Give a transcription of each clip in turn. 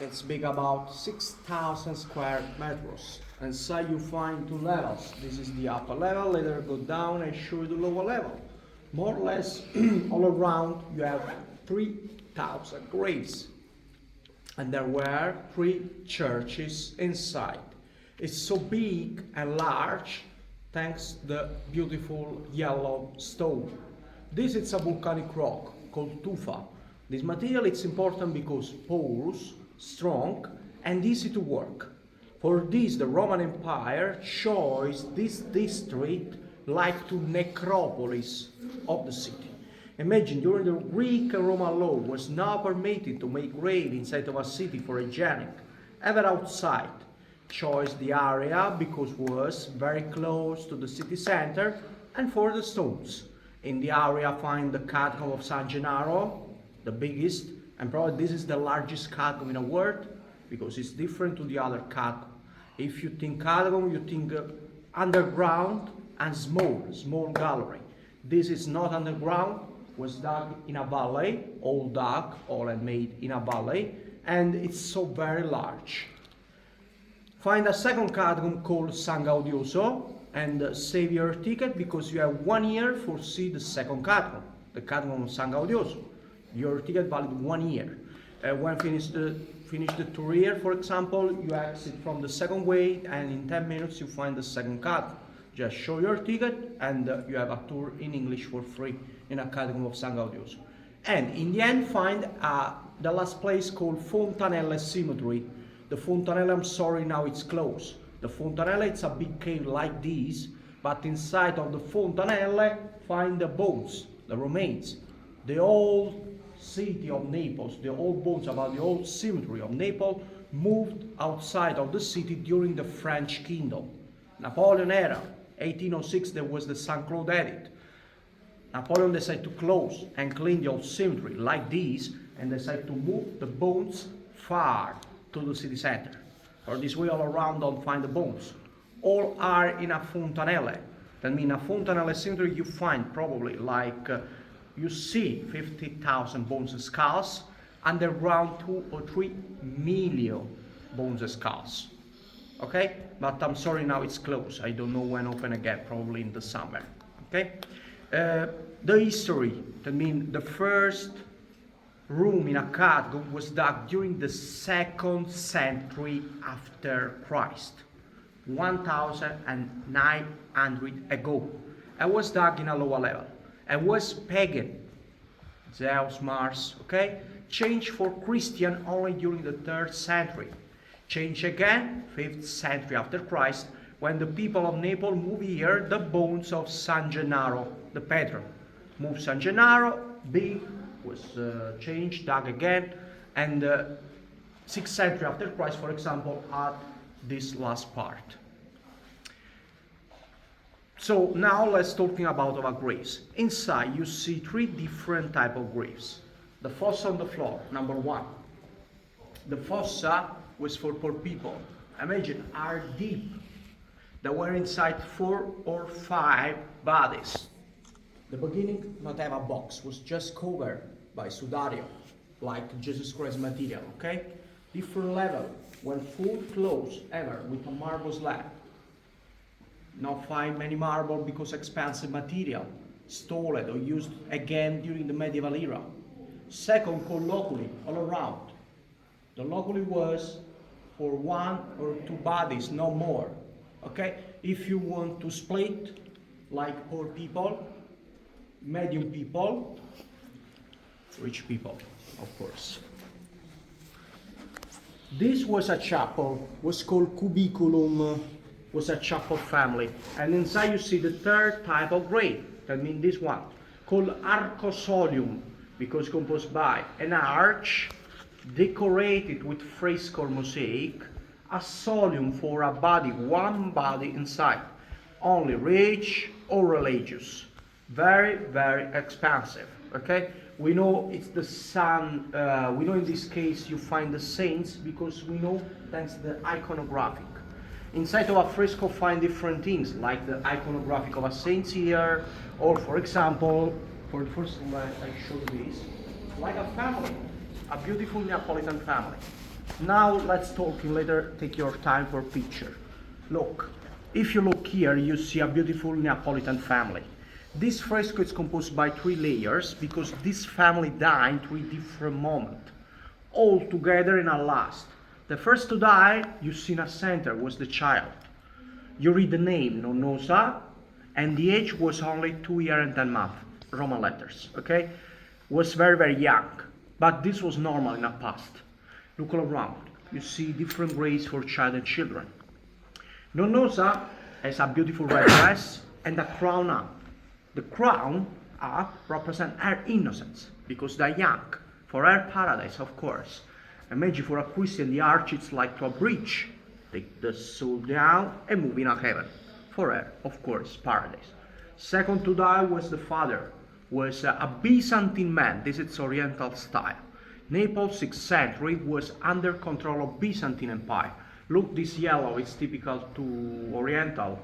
It's big about 6,000 square meters. Inside you find two levels. This is the upper level, later go down and show you the lower level. More or less all around you have 3,000 graves. And there were 3 churches inside. It's so big and large thanks to the beautiful yellow stone. This is a volcanic rock called tufa. This material is important because porous, strong and easy to work. For this the Roman Empire chose this district like to necropolis of the city. Imagine during the Greek and Roman law was not permitted to make grave inside of a city for hygienic, ever outside. Chose the area because was very close to the city center and for the stones. In the area find the Catacombs of San Gennaro, the biggest, and probably this is the largest catacomb in the world because it's different to the other catacomb. If you think catacomb, you think underground and small gallery. This is not underground, was dug in a valley, all dug, all made in a valley, and it's so very large. Find a second catacomb called San Gaudioso and save your ticket because you have 1 year for see the second catacomb, the Catacomb of San Gaudioso. Your ticket valid 1 year. When finish the tour here, for example, you exit from the second way and in 10 minutes you find the second catacomb. Just show your ticket and you have a tour in English for free in a Catacomb of San Gaudioso. And in the end find the last place called Fontanelle Cemetery. The Fontanelle, I'm sorry, now it's closed. The Fontanelle, it's a big cave like this, but inside of the Fontanelle find the bones, the remains. The old city of Naples, the old bones about the old cemetery of Naples moved outside of the city during the French Kingdom. Napoleon era, 1806, there was the St. Cloud Edict. Napoleon decided to close and clean the old cemetery like this and decided to move the bones far to the city center. Or this way all around don't find the bones. All are in a fontanelle. That means a fontanelle cemetery you find probably like you see 50,000 bones and skulls, underground 2 or 3 million bones and skulls. Okay, but I'm sorry now it's closed. I don't know when open again, probably in the summer. Okay, the history, that means the first room in a catacomb was dug during the 2nd century after Christ, 1900 ago. It was dug in a lower level. It was pagan, Zeus, Mars, okay? Changed for Christian only during the 3rd century. Changed again, 5th century after Christ, when the people of Naples moved here the bones of San Gennaro, the patron. Moved San Gennaro, big, was changed, dug again, and 6th century after Christ, for example, at this last part. So now let's talking about our graves. Inside you see 3 different type of graves. The fossa on the floor, number 1. The fossa was for poor people. Imagine, are deep. There were inside 4 or 5 bodies. The beginning not have a box, was just covered by sudario, like Jesus Christ material, okay? Different level, when full close ever with a marble slab. Not find many marble because expensive material, stolen or used again during the medieval era. Second, called loculi, all around. The loculi was for 1 or 2 bodies, no more. Okay? If you want to split, like poor people, medium people, rich people, of course. This was a chapel, was called cubiculum, was a chapel family. And inside you see the 3rd type of grave, that means this one, called arcosolium, because composed by an arch decorated with fresco or mosaic, a solium for a body, 1 body inside, only rich or religious. Very, very expensive, okay? We know it's the sun, we know in this case you find the saints because we know thanks to the iconographic. Inside of a fresco find different things like the iconographic of a saint here, or for example, for the first time I show this, like a family, a beautiful Neapolitan family. Now let's talk later, take your time for picture. Look, if you look here, you see a beautiful Neapolitan family. This fresco is composed by 3 layers because this family died in 3 different moments, all together in a last. The first to die, you see in a center, was the child. You read the name, Nonnosa, and the age was only 2 years and 10 months, Roman letters, okay? Was very, very young, but this was normal in the past. Look all around, you see different graves for child and children. Nonnosa has a beautiful red dress and a crown up. The crown up represents her innocence, because they're young, for her paradise, of course. Imagine for a Christian, the arch is like to a bridge. Take the soul down and move into heaven. For her, of course, paradise. Second to die was the father, was a Byzantine man. This is Oriental style. Naples, 6th century, was under control of Byzantine Empire. Look, this yellow is typical to Oriental,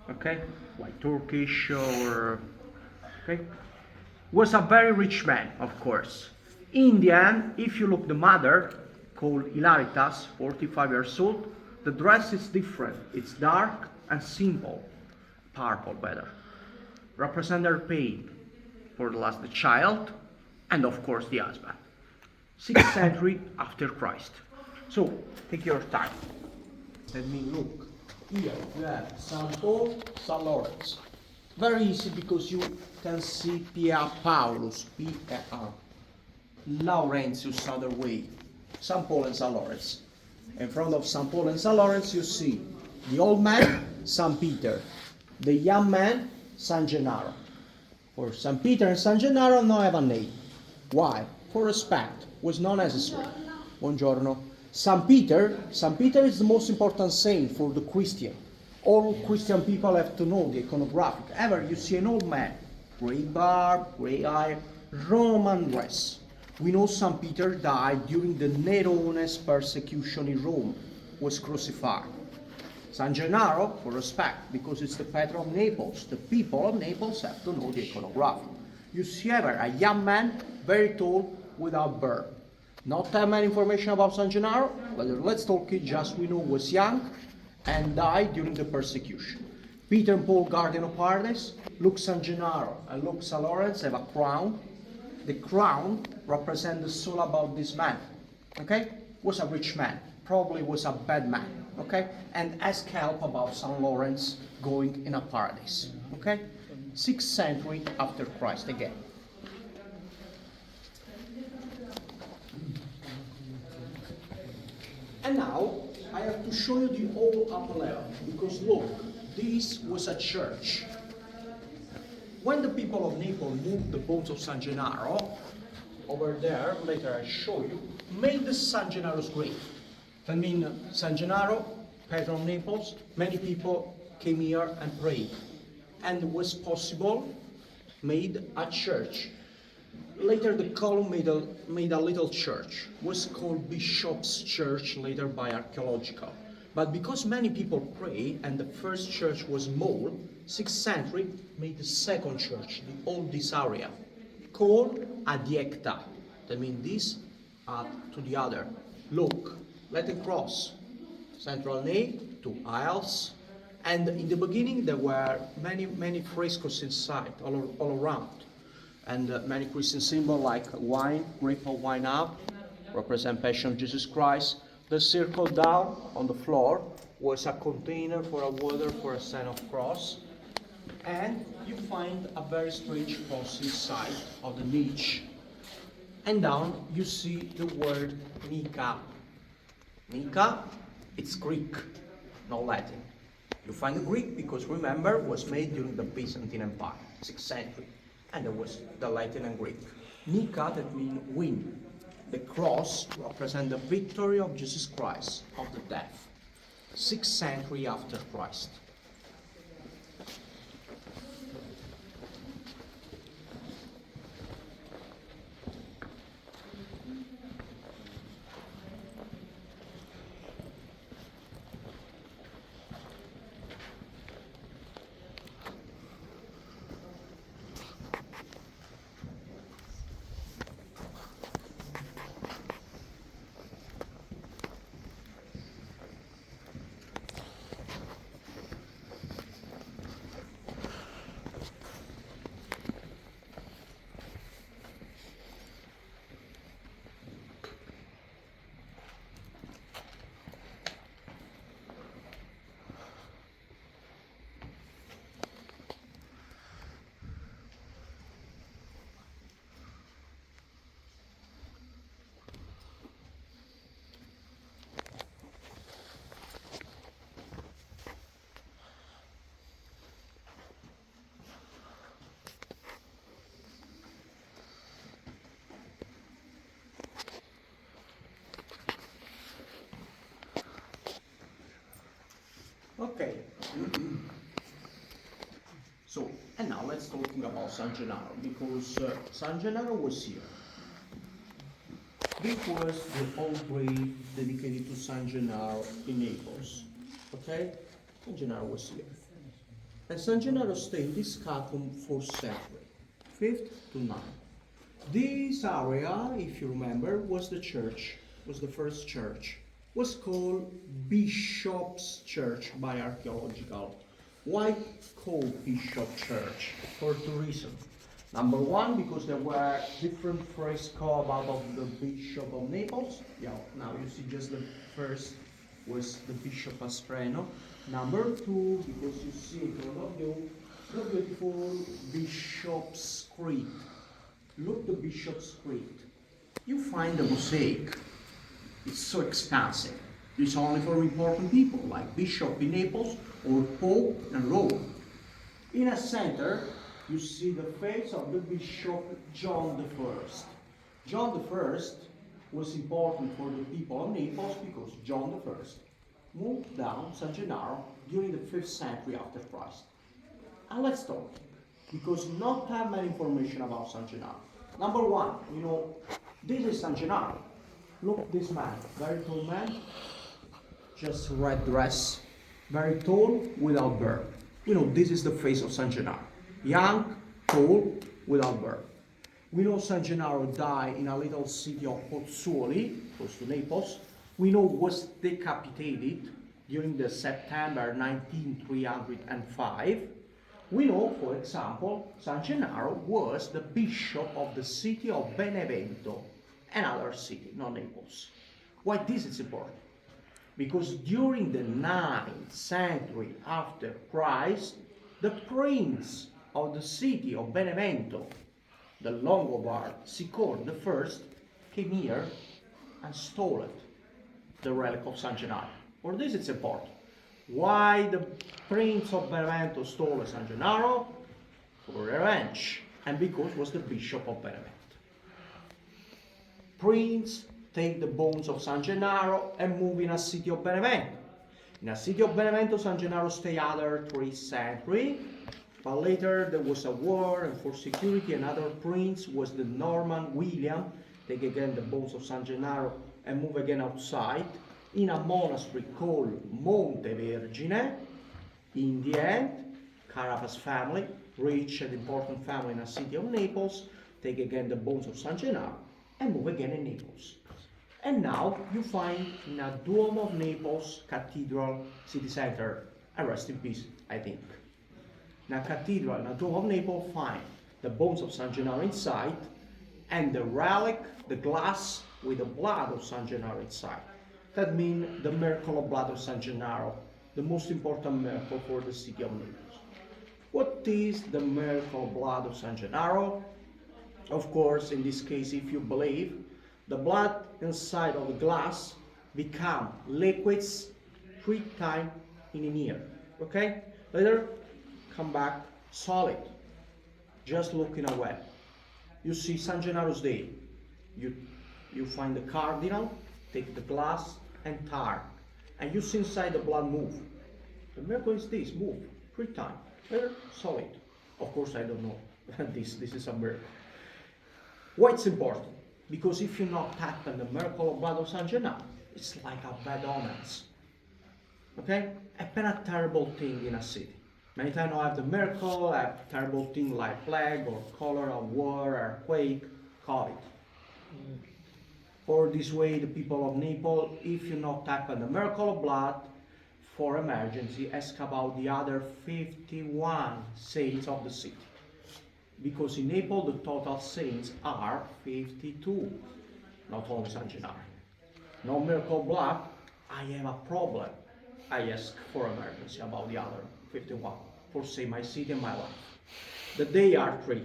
okay? Like Turkish or, okay? Was a very rich man, of course. Indian, if you look the mother, called Hilaritas, 45 years old, the dress is different. It's dark and simple. Purple better. Represent her pain for the last the child and of course the husband. 6th century after Christ. So take your time. Let me look. Here you have San Paul, San Lawrence. Very easy because you can see Pier Paulus, P-E-R. Laurentius other way. San Paul and San Lawrence. In front of San Paul and San Lawrence you see the old man, San Peter. The young man, San Gennaro. For San Peter and San Gennaro no have a name. Why? For respect. Was not necessary. Buongiorno. San Peter is the most important saint for the Christian. All Christian people have to know the iconographic. Ever you see an old man, grey barb, grey hair, Roman dress. We know San Peter died during the Nerone's persecution in Rome, was crucified. San Gennaro, for respect, because it's the patron of Naples. The people of Naples have to know the iconography. You see ever a young man, very tall, without beard. Not that many information about San Gennaro, but let's talk it just we know was young and died during the persecution. Peter and Paul, Guardian of Paradise, look San Gennaro and look San Lawrence have a crown. The crown represents the soul about this man, okay? Was a rich man, probably was a bad man, okay? And ask help about San Lawrence going in a paradise, okay? 6th century after Christ again. And now I have to show you the whole upper level, because look, this was a church. When the people of Naples moved the bones of San Gennaro, over there, later I show you, made the San Gennaro's grave. That means San Gennaro, patron of Naples, many people came here and prayed. And it was possible, made a church. Later the column made a little church. Was called Bishop's Church, later by archaeological. But because many people pray, and the first church was small, 6th century made the second church, the old this area, called Adiecta. That means this to the other. Look, Latin cross, central nave, 2 aisles, and in the beginning there were many frescoes inside, all around, and many Christian symbols like wine, grape of wine up, represent Passion of Jesus Christ. The circle down on the floor was a container for a water for a sign of cross. And you find a very strange cross inside of the niche. And down you see the word Nika. Nika, it's Greek, not Latin. You find the Greek because remember was made during the Byzantine Empire, 6th century. And there was the Latin and Greek. Nika, that means win. The cross represents the victory of Jesus Christ of the death. 6th century after Christ. Okay. So, and now let's talking about San Gennaro, because San Gennaro was here. This was the old grave dedicated to San Gennaro in Naples. Okay? San Gennaro was here. And San Gennaro stayed in this catacomb for century, 5th to 9th. This area, if you remember, was the church, was the first church. Was called Bishop's Church by archaeological. Why called Bishop Church? For two reasons. Number one, because there were different fresco about of the Bishop of Naples. Yeah, now you see just the first was the Bishop Astreno. Number two, because you see in front of you the beautiful Bishop's Creek. Look the Bishop's Creek. You find the mosaic. It's so expensive. It's only for important people like Bishop in Naples or Pope in Rome. In a center, you see the face of the Bishop John I. John I was important for the people of Naples because John I moved down San Gennaro during the 5th century after Christ. And let's talk, because not have many information about San Gennaro. Number one, this is San Gennaro. Look this man, very tall man, just red dress, very tall, without beard. This is the face of San Gennaro. Young, tall, without beard. We know San Gennaro died in a little city of Pozzuoli, close to Naples. We know was decapitated during the September 1905. We know, for example, San Gennaro was the bishop of the city of Benevento, another city, not Naples. Why this is important? Because during the 9th century after Christ, the prince of the city of Benevento, the Longobard Sicor I, came here and stole it, the relic of San Gennaro. For this it's important. Why the prince of Benevento stole San Gennaro? For revenge, and because was the bishop of Benevento. Prince take the bones of San Gennaro and move in a city of Benevento. In a city of Benevento, San Gennaro stayed other 3 centuries, but later there was a war, and for security another prince was the Norman William, take again the bones of San Gennaro and move again outside, in a monastery called Monte Vergine. In the end, Carapa's family, rich and important family in a city of Naples, take again the bones of San Gennaro and move again in Naples. And now you find in a Duomo of Naples cathedral city center, and rest in peace, I think. In a cathedral, in a Duomo of Naples, find the bones of San Gennaro inside, and the relic, the glass with the blood of San Gennaro inside. That means the miracle of blood of San Gennaro, the most important miracle for the city of Naples. What is the miracle of blood of San Gennaro? Of course, in this case, if you believe, the blood inside of the glass become liquids 3 times in a year. Okay? Later, come back solid, just looking away. You see San Gennaro's day. You find the cardinal, take the glass and tar, and you see inside the blood move. The miracle is this, move 3 times. Later, solid. Of course, I don't know. this is a miracle. Why it's important? Because if you not tap on the miracle of blood of San Gennaro, it's like a bad omens. Okay? It's been a terrible thing in a city. Many times I have the miracle, I have terrible thing like plague or cholera, war, earthquake, COVID. For this way, the people of Naples, if you not tap on the miracle of blood, for emergency, ask about the other 51 saints of the city. Because in Naples the total saints are 52, not only San Gennaro. No miracle blood, I have a problem. I ask for emergency about the other 51, for save my city and my life. The day are 3.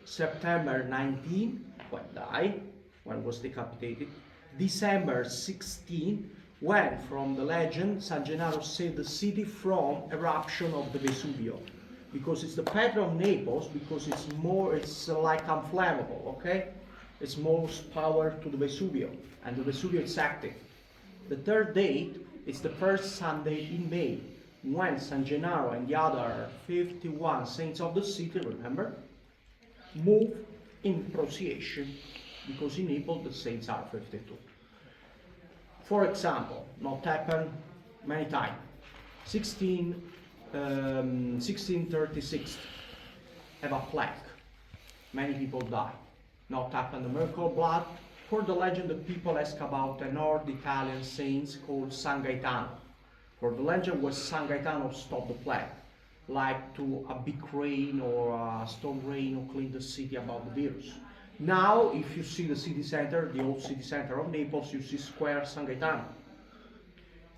September 19, when died, when was decapitated. December 16, when, from the legend, San Gennaro saved the city from eruption of the Vesuvio. Because it's the patron of Naples, because it's like inflammable, okay? It's most power to the Vesuvio, and the Vesuvio is active. The third date is the first Sunday in May, when San Gennaro and the other 51 saints of the city, remember, move in procession, because in Naples the saints are 52. For example, not happened many times. 1636, have a plague. Many people die. Not happened the miracle of blood. For the legend, the people ask about a North Italian saint called San Gaetano. For the legend was San Gaetano stopped the plague, like to a big rain or a storm rain or clean the city about the virus. Now, if you see the city center, the old city center of Naples, you see Square San Gaetano.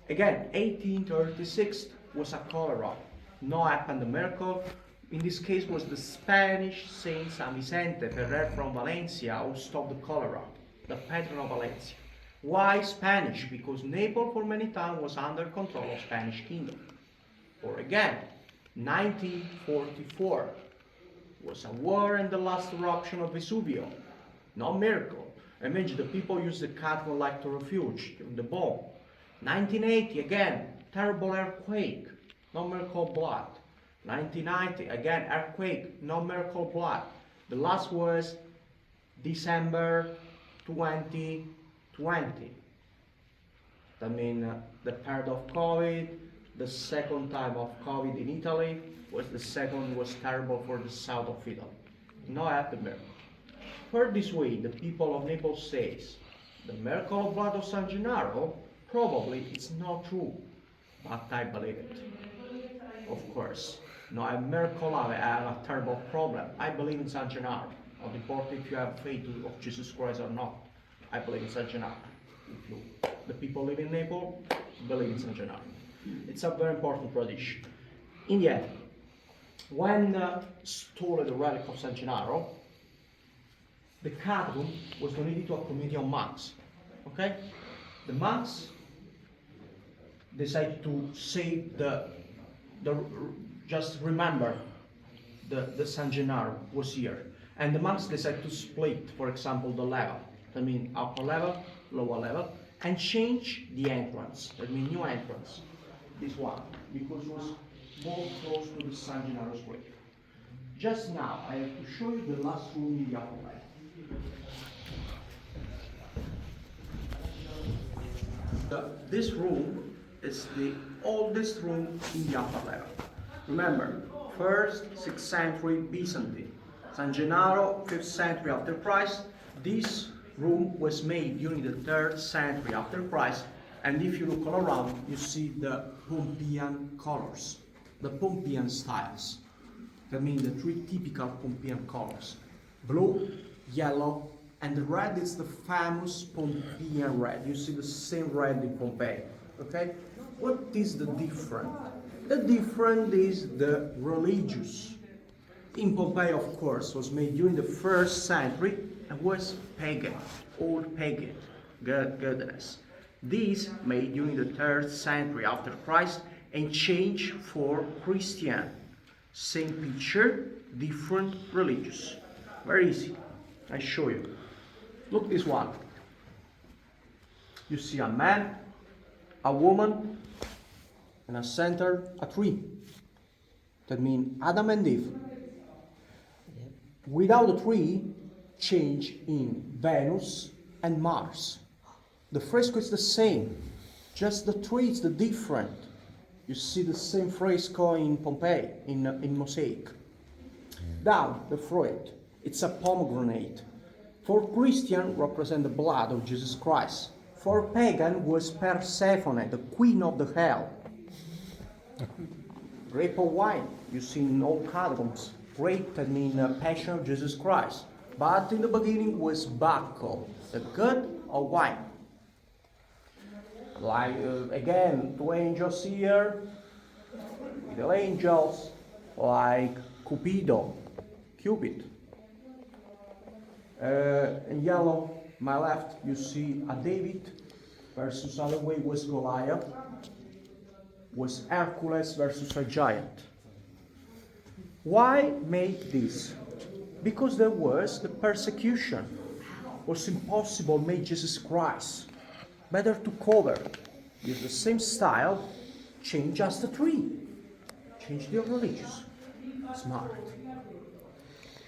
Again, 1836 was a cholera. No happened the miracle. In this case was the Spanish Saint San Vicente Ferrer from Valencia who stopped the cholera, the patron of Valencia. Why Spanish? Because Naples for many times was under control of Spanish kingdom. Or again, 1944 was a war and the last eruption of Vesuvio. No miracle. Imagine the people used the cattle like to refuge during the bomb. 1980 again, terrible earthquake. No miracle blood. 1990 again, earthquake. No miracle blood. The last was December 2020. I mean, the period of COVID, the second time of COVID in Italy, was the second was terrible for the south of Italy. No happened miracle. Heard this way, the people of Naples says, the miracle of blood of San Gennaro, probably it's not true, but I believe it. Of course, no, a miracle, I have a terrible problem. I believe in San Gennaro. Not important if you have faith of Jesus Christ or not. I believe in San Gennaro. If you, the people live in Naples, believe in San Gennaro. It's a very important tradition. In the end, when stole the relic of San Gennaro, the catacomb was donated to a community of monks. Okay? The monks decided to save just remember the San Gennaro was here. And the monks decided to split, for example, the level. I mean, upper level, lower level, and change the entrance. I mean, new entrance. This one, because it was more close to the San Gennaro's grave. Just now, I have to show you the last room in the upper level. This room is the oldest room in the upper level. Remember, 1st, 6th century Byzantine. San Gennaro, 5th century after Christ. This room was made during the 3rd century after Christ. And if you look all around, you see the Pompeian colors, the Pompeian styles. That means the 3 typical Pompeian colors. Blue, yellow, and the red is the famous Pompeian red. You see the same red in Pompeii, okay? What is the difference? The difference is the religious. In Pompeii, of course, was made during the 1st century and was pagan, old pagan, goddess. This made during the 3rd century after Christ and changed for Christian. Same picture, different religious. Very easy. I show you. Look this one. You see a man, a woman, and a center, a tree. That means Adam and Eve. Without the tree, change in Venus and Mars. The fresco is the same, just the tree is the different. You see the same fresco in Pompeii, in mosaic. Down the fruit, it's a pomegranate. For Christian, represent the blood of Jesus Christ. For pagan was Persephone, the queen of the hell. Grape of wine, you see in all catacombs. Grape, that means passion of Jesus Christ. But in the beginning was Bacchus, the god of wine. Like, again, 2 angels here, little angels, like Cupido, Cupid. In yellow, my left, you see a David versus other way was Goliath, was Hercules versus a giant. Why make this? Because there was the persecution. It was impossible to make Jesus Christ. Better to cover. Use the same style change just the tree. Change the religious. Smart.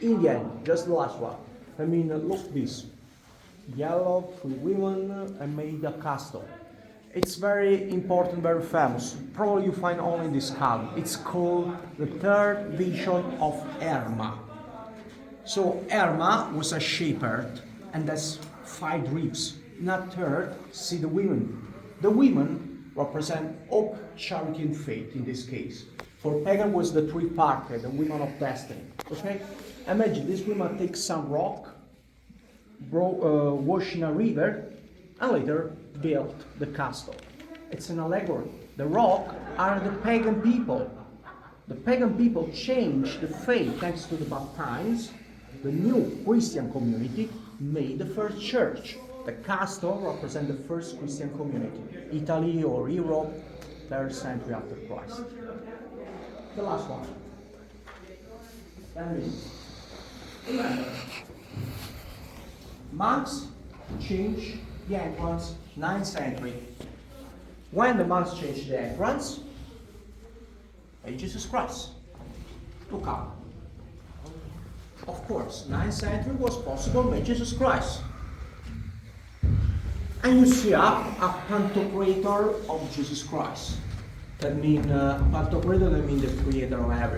In the end, just the last one. I mean, look this. Yellow, 3 women, and made a castle. It's very important, very famous. Probably you find only this column. It's called the third vision of Erma. So Erma was a shepherd, and that's 5 ribs. Not third, see the women. The women represent hope, charity, and faith in this case. For pagan was the tripartite, the women of destiny. Okay? Imagine this woman takes some rock, wash in a river, and later built the castle. It's an allegory. The rock are the pagan people. The pagan people changed the faith thanks to the baptisms. The new Christian community made the first church. The castle represents the first Christian community. Italy or Europe, 3rd century after Christ. The last one. That means, remember, monks changed the entrance 9th century. When the monks changed the entrance, Jesus Christ took up. Of course, 9th century was possible by Jesus Christ. And you see a pantocrator of Jesus Christ. That means, pantocrator, that means the creator of everything.